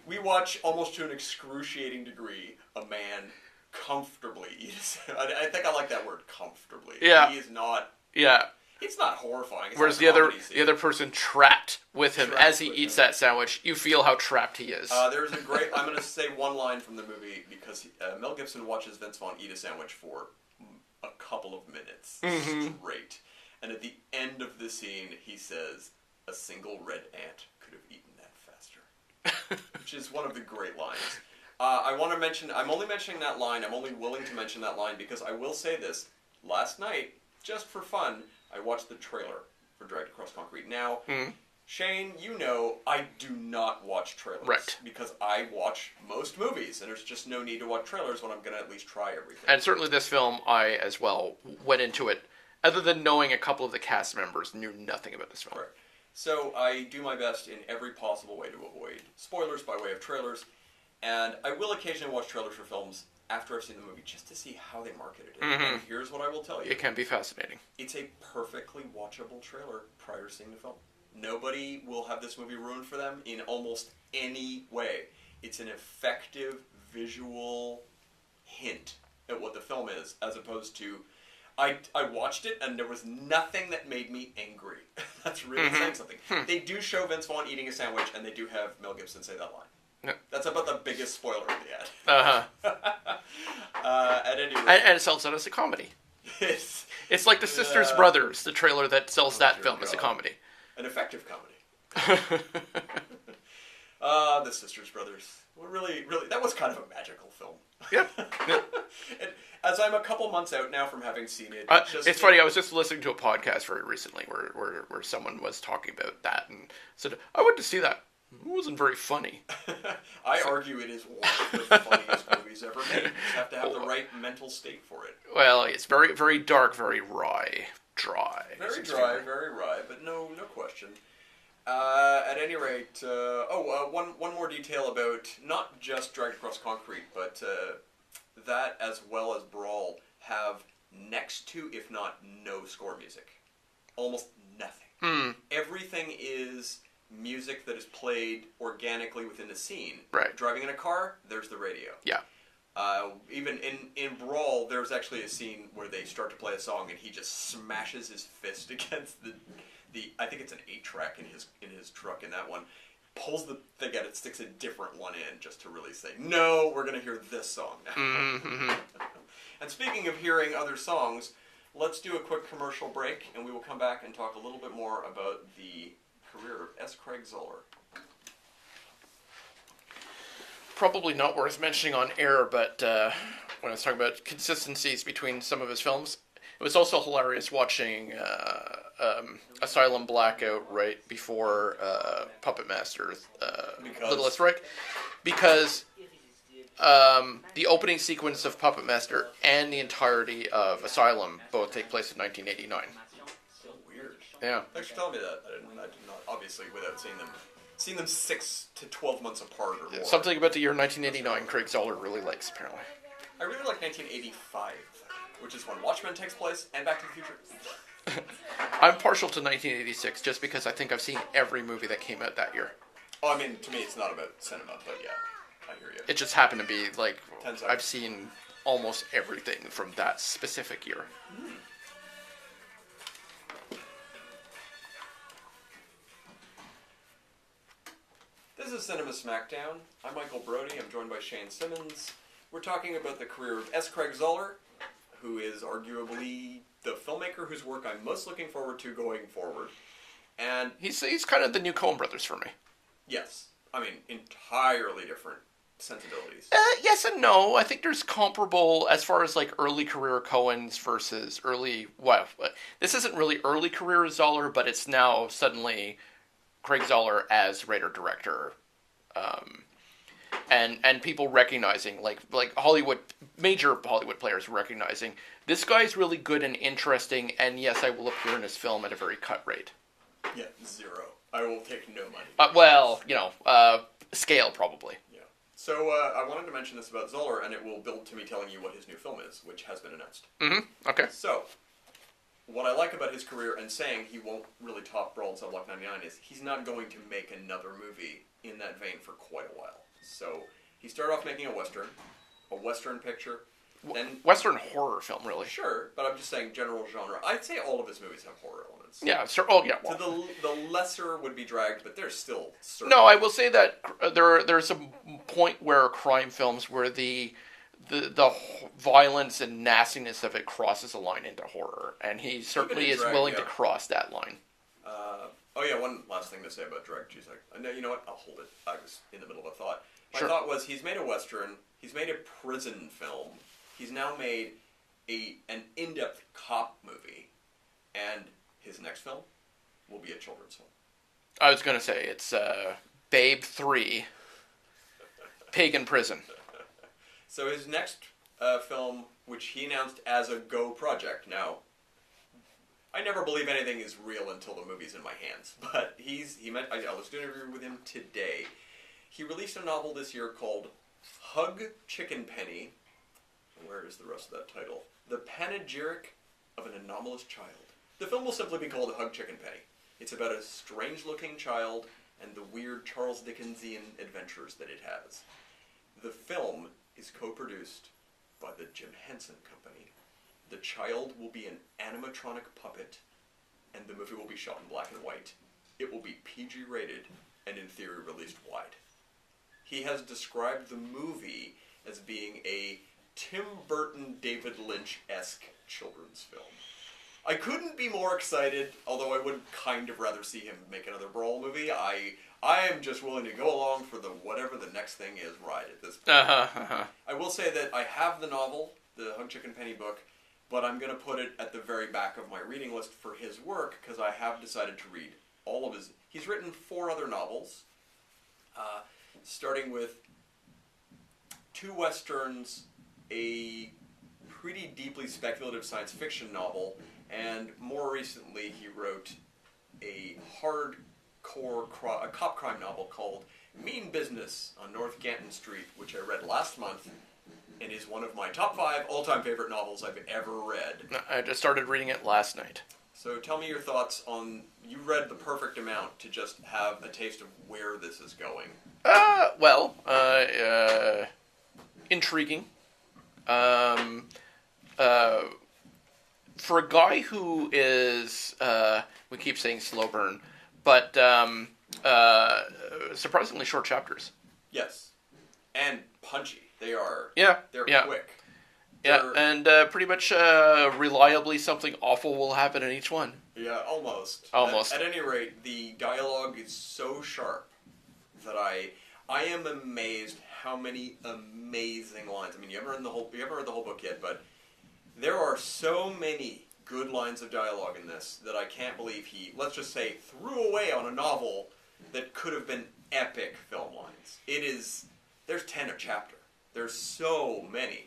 We watch almost to an excruciating degree a man comfortably eat. I think I like that word, comfortably. Yeah. He is not. Yeah. It's not horrifying. It's Whereas not a the other person trapped with him as he eats that sandwich, you feel how trapped he is. There's a great. I'm going to say one line from the movie because Mel Gibson watches Vince Vaughn eat a sandwich for a couple of minutes straight, and at the end of the scene, he says, "A single red ant could have eaten that faster," which is one of the great lines. I want to mention. I'm only mentioning that line. I'm only willing to mention that line because I will say this. Last night, just for fun, I watched the trailer for Dragged Across Concrete. Now, Shane, you know I do not watch trailers. Right. Because I watch most movies, and there's just no need to watch trailers when I'm going to at least try everything. And certainly this film, I as well went into it, other than knowing a couple of the cast members, knew nothing about this film. Correct. So I do my best in every possible way to avoid spoilers by way of trailers, and I will occasionally watch trailers for films after I've seen the movie just to see how they marketed it. And here's what I will tell you. It can be fascinating. It's a perfectly watchable trailer prior to seeing the film. Nobody will have this movie ruined for them in almost any way. It's an effective visual hint at what the film is, as opposed to... I watched it, and there was nothing that made me angry. That's really saying something. They do show Vince Vaughn eating a sandwich, and they do have Mel Gibson say that line. Yeah. That's about the biggest spoiler of the ad. At any rate. And it sells it as a comedy. It's like The Sisters Brothers, the trailer that sells that film as a comedy. An effective comedy. The Sisters Brothers. Really, that was kind of a magical film. Yeah. And as I'm a couple months out now from having seen it, it's funny. I was just listening to a podcast very recently where someone was talking about that and said, "I went to see that. It wasn't very funny." I argue it is one of the funniest movies ever made. You just have to have the right mental state for it. Well, it's very, very dark, very dry. Very dry, very wry, but no question. At any rate, one more detail about not just Dragged Across Concrete, but that as well as Brawl have next to, if not no score music. Almost nothing. Everything is music that is played organically within the scene. Right. Driving in a car, there's the radio. Yeah. Even in Brawl, there's actually a scene where they start to play a song and he just smashes his fist against the I think it's an 8-track in his truck in that one. Pulls the thing out, it sticks a different one in just to really say, no, we're going to hear this song now. And speaking of hearing other songs, let's do a quick commercial break and we will come back and talk a little bit more about the career of S. Craig Zahler. Probably not worth mentioning on air, but when I was talking about consistencies between some of his films, it was also hilarious watching Asylum Blackout right before Puppet Master Littlest Reich, because the opening sequence of Puppet Master and the entirety of Asylum both take place in 1989. So weird. Yeah. Thanks for telling me that. I did not, obviously, without seeing them 6 to 12 months apart or more. Something about the year 1989 Craig Zahler really likes, apparently. I really like 1985, which is when Watchmen takes place, and Back to the Future. I'm partial to 1986 just because I think I've seen every movie that came out that year. Oh, I mean, to me, it's not about cinema, but yeah, I hear you. It just happened to be, like, I've seen almost everything from that specific year. This is Cinema Smackdown. I'm Michael Brody. I'm joined by Shane Simmons. We're talking about the career of S. Craig Zahler, who is arguably the filmmaker whose work I'm most looking forward to going forward. And he's kind of the new Coen brothers for me. Yes. I mean, entirely different sensibilities. Yes and no. I think there's comparable as far as like early career Coens versus early... Well, this isn't really early career Zahler, but it's now suddenly Craig Zahler as writer-director. And people recognizing, like major Hollywood players recognizing, this guy's really good and interesting, and yes, I will appear in his film at a very cut rate. Yeah, 0. I will take no money. Scale probably. Yeah. So I wanted to mention this about Zahler, and it will build to me telling you what his new film is, which has been announced. Okay. So, what I like about his career and saying he won't really top Brawl and Subblock 99 is he's not going to make another movie in that vein for quite a while. So he started off making a Western picture. Then Western horror film, really. Sure, but I'm just saying general genre. I'd say all of his movies have horror elements. Yeah, sure. Oh, yeah. Well. So the lesser would be dragged, but there's still certain... No, I will say that there's a point where crime films where the violence and nastiness of it crosses a line into horror, and he certainly is willing to cross that line. Oh yeah, one last thing to say about Drag. Geez, no, you know what? I'll hold it. I was in the middle of a thought. My thought was he's made a Western, he's made a prison film, he's now made an in-depth cop movie, and his next film will be a children's film. I was going to say, it's Babe 3, Pagan Prison. So his next film, which he announced as a Go project. Now, I never believe anything is real until the movie's in my hands, but I was doing an interview with him today. He released a novel this year called Hug Chicken Penny. Where is the rest of that title? The Panegyric of an Anomalous Child. The film will simply be called Hug Chicken Penny. It's about a strange-looking child and the weird Charles Dickensian adventures that it has. The film is co-produced by the Jim Henson Company. The child will be an animatronic puppet, and the movie will be shot in black and white. It will be PG rated and in theory released wide. He has described the movie as being a Tim Burton, David Lynch-esque children's film. I couldn't be more excited, although I would kind of rather see him make another Brawl movie. I am just willing to go along for the whatever the next thing is ride at this point. I will say that I have the novel, the Hug Chicken Penny book, but I'm going to put it at the very back of my reading list for his work, because I have decided to read all of his... He's written 4 other novels, starting with 2 westerns, a pretty deeply speculative science fiction novel, and more recently he wrote a hardcore cop crime novel called Mean Business on North Ganton Street, which I read last month, and is one of my top 5 all-time favorite novels I've ever read. I just started reading it last night. So tell me your thoughts on... You read the perfect amount to just have a taste of where this is going. Intriguing. For a guy who is, we keep saying slow burn, but surprisingly short chapters. Yes. And punchy. They are. Yeah. They're quick. Yeah, and pretty much reliably something awful will happen in each one. Yeah, almost. Almost. At any rate, the dialogue is so sharp that I am amazed how many amazing lines. I mean, you haven't read the whole book yet, but there are so many good lines of dialogue in this that I can't believe he, let's just say, threw away on a novel that could have been epic film lines. There's 10 a chapter. There's so many.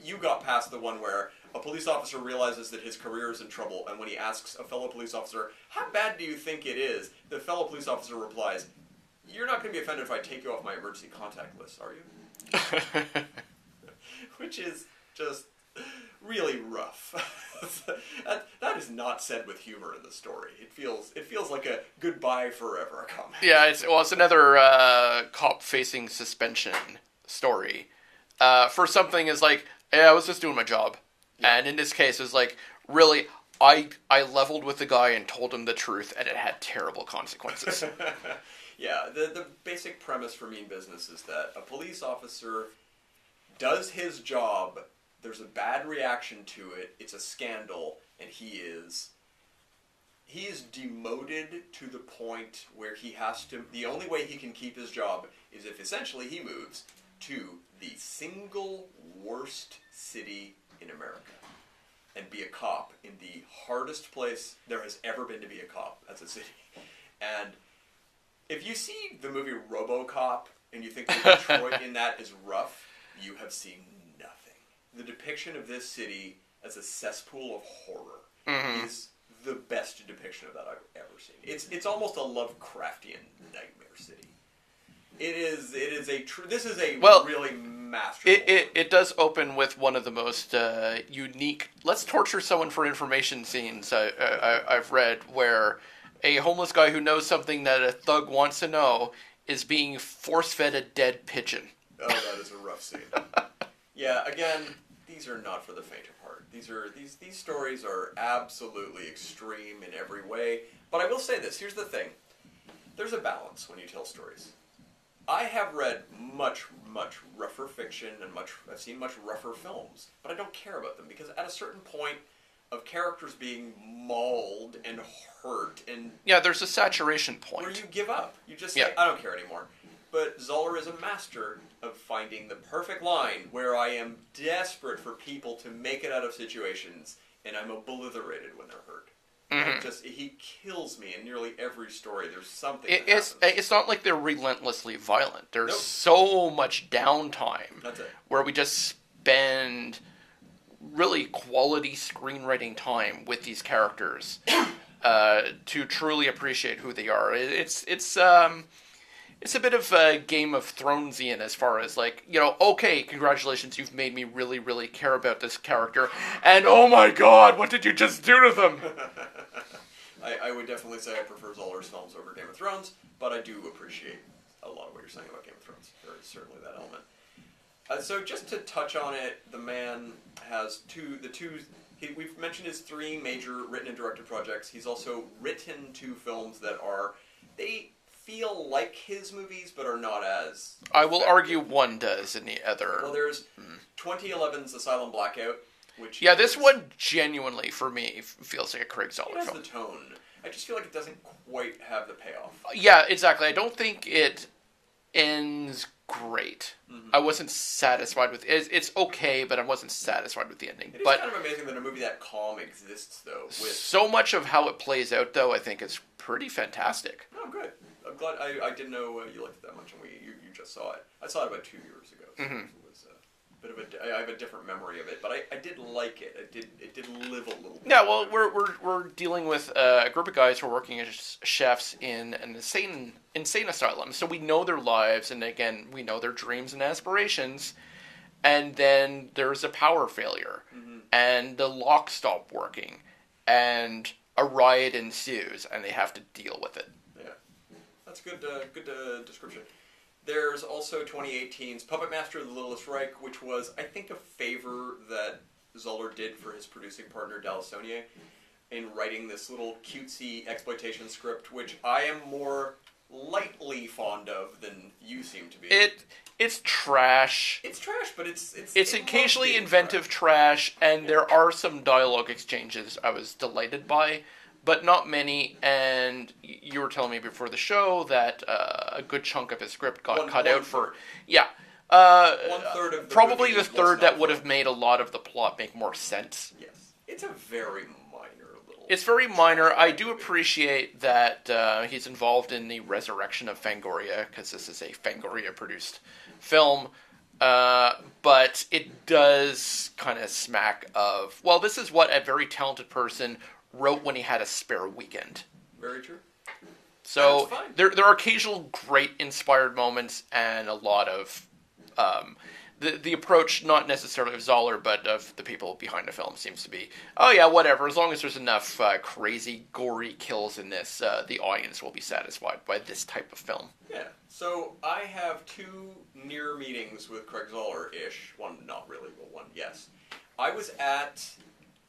You got past the one where a police officer realizes that his career is in trouble, and when he asks a fellow police officer, how bad do you think it is? The fellow police officer replies, you're not going to be offended if I take you off my emergency contact list, are you? Which is just really rough. That is not said with humor in the story. It feels like a goodbye forever comment. Yeah, it's another cop facing suspension story. For something is like, I was just doing my job. Yeah. And in this case, it's like, really, I leveled with the guy and told him the truth, and it had terrible consequences. Yeah, the basic premise for Mean Business is that a police officer does his job, there's a bad reaction to it, it's a scandal, and he is demoted to the point where he has to, the only way he can keep his job is if essentially he moves to the single worst city in America and be a cop in the hardest place there has ever been to be a cop as a city. And if you see the movie RoboCop and you think that Detroit in that is rough, you have seen nothing. The depiction of this city as a cesspool of horror is the best depiction of that I've ever seen. It's almost a Lovecraftian nightmare city. This is a really masterful. It does open with one of the most unique, let's torture someone for information scenes I've read, where a homeless guy who knows something that a thug wants to know is being force-fed a dead pigeon. Oh, that is a rough scene. Yeah, again, these are not for the faint of heart. These stories are absolutely extreme in every way. But I will say this, here's the thing. There's a balance when you tell stories. I have read much, much rougher fiction and I've seen much rougher films, but I don't care about them because at a certain point of characters being mauled and hurt and... Yeah, there's a saturation point. Where you give up. You just say, I don't care anymore. But Zahler is a master of finding the perfect line where I am desperate for people to make it out of situations and I'm obliterated when they're hurt. He kills me in nearly every story. There's something that happens. It's not like they're relentlessly violent. There's so much downtime where we just spend really quality screenwriting time with these characters to truly appreciate who they are. It's a bit of a Game of Thronesian as far as okay, congratulations, you've made me really, really care about this character, and oh my god, what did you just do to them? I would definitely say I prefer Zahler's films over Game of Thrones, but I do appreciate a lot of what you're saying about Game of Thrones. There is certainly that element. So just to touch on it, the man has we've mentioned his 3 major written and directed projects. He's also written 2 films that they feel like his movies, but are not as... I will argue one does and the other... Well, there's 2011's Asylum Blackout, which... Yeah, this one genuinely, for me, feels like a Craig Zahler film. It has the tone. I just feel like it doesn't quite have the payoff. Yeah, exactly. I don't think it ends great. I wasn't satisfied with it. It's okay, but I wasn't satisfied with the ending. It is kind of amazing that a movie that calm exists, though. So much of how it plays out, though, I think is pretty fantastic. Oh, good. I'm glad. I didn't know you liked it that much, and you just saw it. I saw it about 2 years ago, so it was a bit of I have a different memory of it, but I did like it. It did live a little bit. Yeah, well, we're dealing with a group of guys who are working as chefs in an insane asylum, so we know their lives, and again, we know their dreams and aspirations, and then there's a power failure, and the locks stop working, and a riot ensues, and they have to deal with it. That's good description. There's also 2018's Puppet Master of the Littlest Reich, which was, I think, a favor that Zahler did for his producing partner, Dallas Saunier, in writing this little cutesy exploitation script, which I am more lightly fond of than you seem to be. It's trash. It's trash, but it's occasionally inventive trash, and there are some dialogue exchanges I was delighted by, but not many, and you were telling me before the show that a good chunk of his script got cut out for... Yeah. 1/3 of the probably the third that would have made a lot of the plot make more sense. Yes. It's a very minor little... It's very minor. I do appreciate that he's involved in the resurrection of Fangoria, because this is a Fangoria-produced film, but it does kind of smack of, well, this is what a very talented person wrote when he had a spare weekend. Very true. So there are occasional great inspired moments and a lot of the approach, not necessarily of Zahler, but of the people behind the film seems to be, oh yeah, whatever, as long as there's enough crazy, gory kills in this, the audience will be satisfied by this type of film. Yeah, so I have 2 near meetings with Craig Zahler-ish, one not really, but one yes. I was at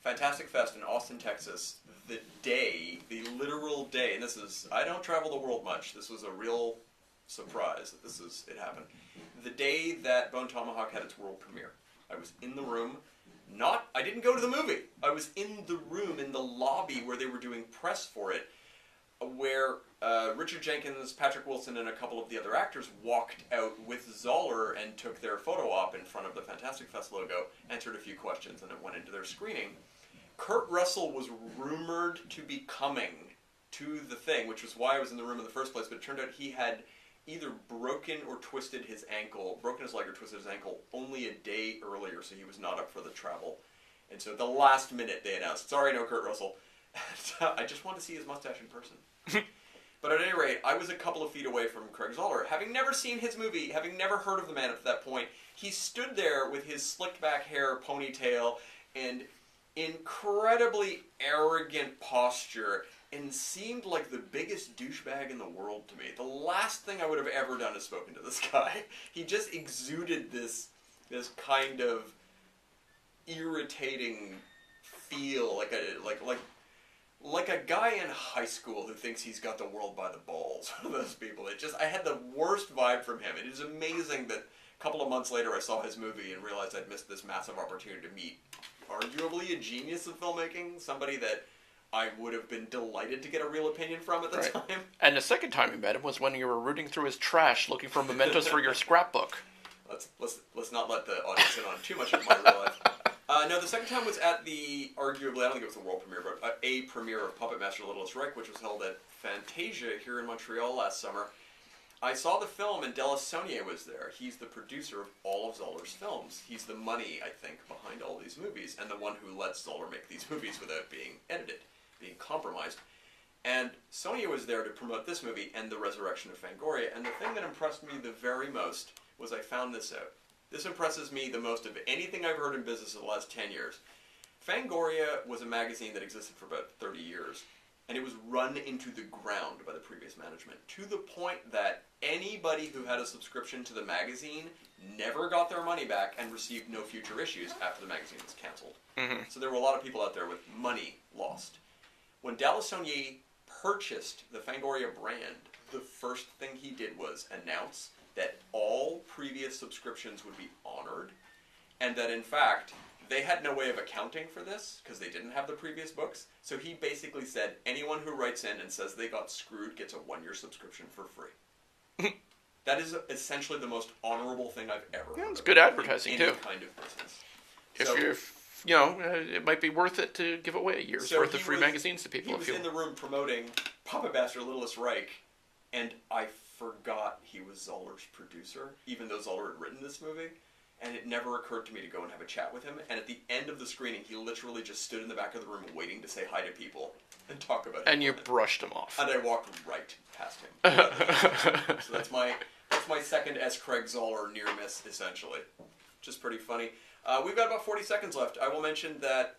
Fantastic Fest in Austin, Texas, the literal day, and I don't travel the world much, this was a real surprise that it happened. The day that Bone Tomahawk had its world premiere. I was in the room, I didn't go to the movie, I was in the room, in the lobby where they were doing press for it, where Richard Jenkins, Patrick Wilson, and a couple of the other actors walked out with Zahler and took their photo op in front of the Fantastic Fest logo, answered a few questions, and it went into their screening. Kurt Russell was rumored to be coming to the thing, which was why I was in the room in the first place, but it turned out he had either broken his leg or twisted his ankle only a day earlier, so he was not up for the travel. And so at the last minute they announced, sorry, no Kurt Russell. I just want to see his mustache in person. But at any rate, I was a couple of feet away from Craig Zahler. Having never seen his movie, having never heard of the man up to that point, he stood there with his slicked back hair, ponytail, and incredibly arrogant posture and seemed like the biggest douchebag in the world to me. The last thing I would have ever done is spoken to this guy. He just exuded this kind of irritating feel, like a guy in high school who thinks he's got the world by the balls. One of those people. I had the worst vibe from him. It is amazing that a couple of months later I saw his movie and realized I'd missed this massive opportunity to meet arguably a genius of filmmaking, somebody that I would have been delighted to get a real opinion from at the time. And the second time you met him was when you were rooting through his trash looking for mementos for your scrapbook. Let's not let the audience in on too much of my real life. No, the second time was at the, arguably, I don't think it was the world premiere, but a premiere of Puppet Master Littlest Reich, which was held at Fantasia here in Montreal last summer. I saw the film, and Delassaunier was there. He's the producer of all of Zahler's films. He's the money, I think, behind all these movies, and the one who lets Zahler make these movies without being edited, being compromised. And Saunier was there to promote this movie and The Resurrection of Fangoria, and the thing that impressed me the very most was I found this out. This impresses me the most of anything I've heard in business in the last 10 years. Fangoria was a magazine that existed for about 30 years, and it was run into the ground by the previous management, to the point that anybody who had a subscription to the magazine never got their money back and received no future issues after the magazine was canceled. Mm-hmm. So there were a lot of people out there with money lost. When Delassaunier purchased the Fangoria brand, the first thing he did was announce that all previous subscriptions would be honored, and that in fact they had no way of accounting for this because they didn't have the previous books. So he basically said anyone who writes in and says they got screwed gets a 1-year subscription for free. That is essentially the most honorable thing I've ever heard. It's good advertising in too. Any kind of business. If it might be worth it to give away a year's worth of free magazines to people. He was in the room promoting Puppet Master Littlest Reich, and I forgot he was Zahler's producer, even though Zahler had written this movie. And it never occurred to me to go and have a chat with him. And at the end of the screening, he literally just stood in the back of the room waiting to say hi to people and talk about it. And you brushed him off. And I walked right past him. So that's my second S. Craig Zahler near miss, essentially. Just pretty funny. We've got about 40 seconds left. I will mention that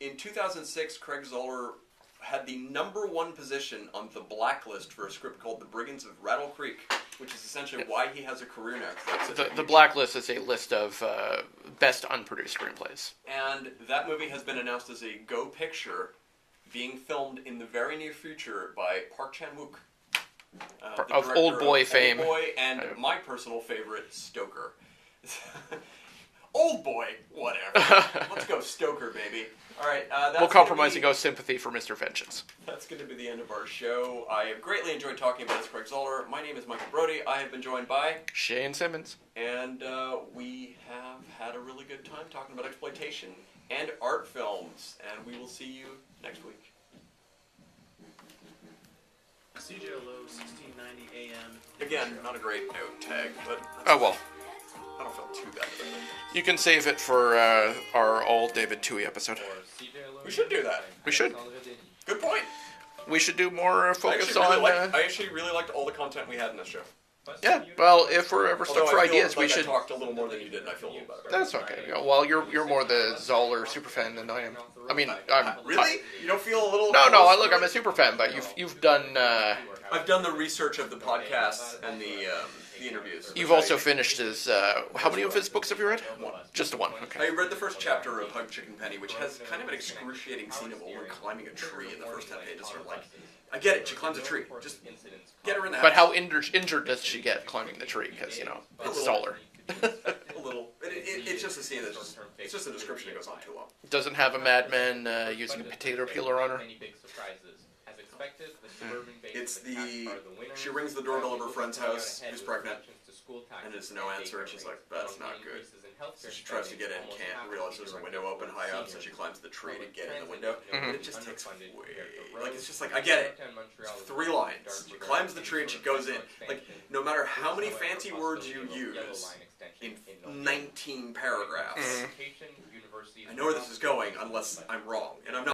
in 2006, Craig Zahler had the #1 position on the blacklist for a script called The Brigands of Rattle Creek, which is essentially why he has a career now. The blacklist is a list of best unproduced screenplays. And that movie has been announced as a Go Picture, being filmed in the very near future by Park Chan-wook. Of Old Boy fame. Old Boy and my personal favorite, Stoker. Old Boy, whatever. Let's go Stoker, baby. All right, we'll compromise and go sympathy for Mr. Vengeance. That's going to be the end of our show. I have greatly enjoyed talking about this, Craig Zahler. My name is Michael Brody. I have been joined by Shane Simmons. And we have had a really good time talking about exploitation and art films. And we will see you next week. CJLO 1690 AM. Again, not a great note tag, but oh well. I don't feel too bad about it. You can save it for our all David Toohey episode. We should do that. We should. Good point. We should do more focus I on. actually really liked all the content we had in this show. Yeah, well, if we're ever stuck for ideas, we should. I talked a little more than you did, and I feel a little better. That's okay. Well, you're more the Zahler superfan than I am. I mean, I'm really. You don't feel a little? No. Look, I'm a superfan, but you've done. I've done the research of the podcasts and the interviews. You've also finished his. How many of his books have you read? One. Just one. Okay. I read the first chapter of Hug Chicken Penny, which has kind of an excruciating scene of a woman climbing a tree in the first 10 pages. Sort of like, I get it. She climbs a tree. Just get her in the house. But how injured does she get climbing the tree? Because it's Zahler. A little. It's just a scene that's just. It's just a description that goes on too long. Doesn't have a madman using a potato peeler on her. It's she rings the doorbell of her friend's house, who's pregnant, and it's no answer, and she's like, that's not good. So she tries to get in, can't, and realizes there's a window open high up, so she climbs the tree to get in the window. It just takes way, it's just like, I get it. It's 3 lines. She climbs the tree and she goes in. Like, no matter how many fancy words you use in 19 paragraphs, I know where this is going unless I'm wrong, and I'm not.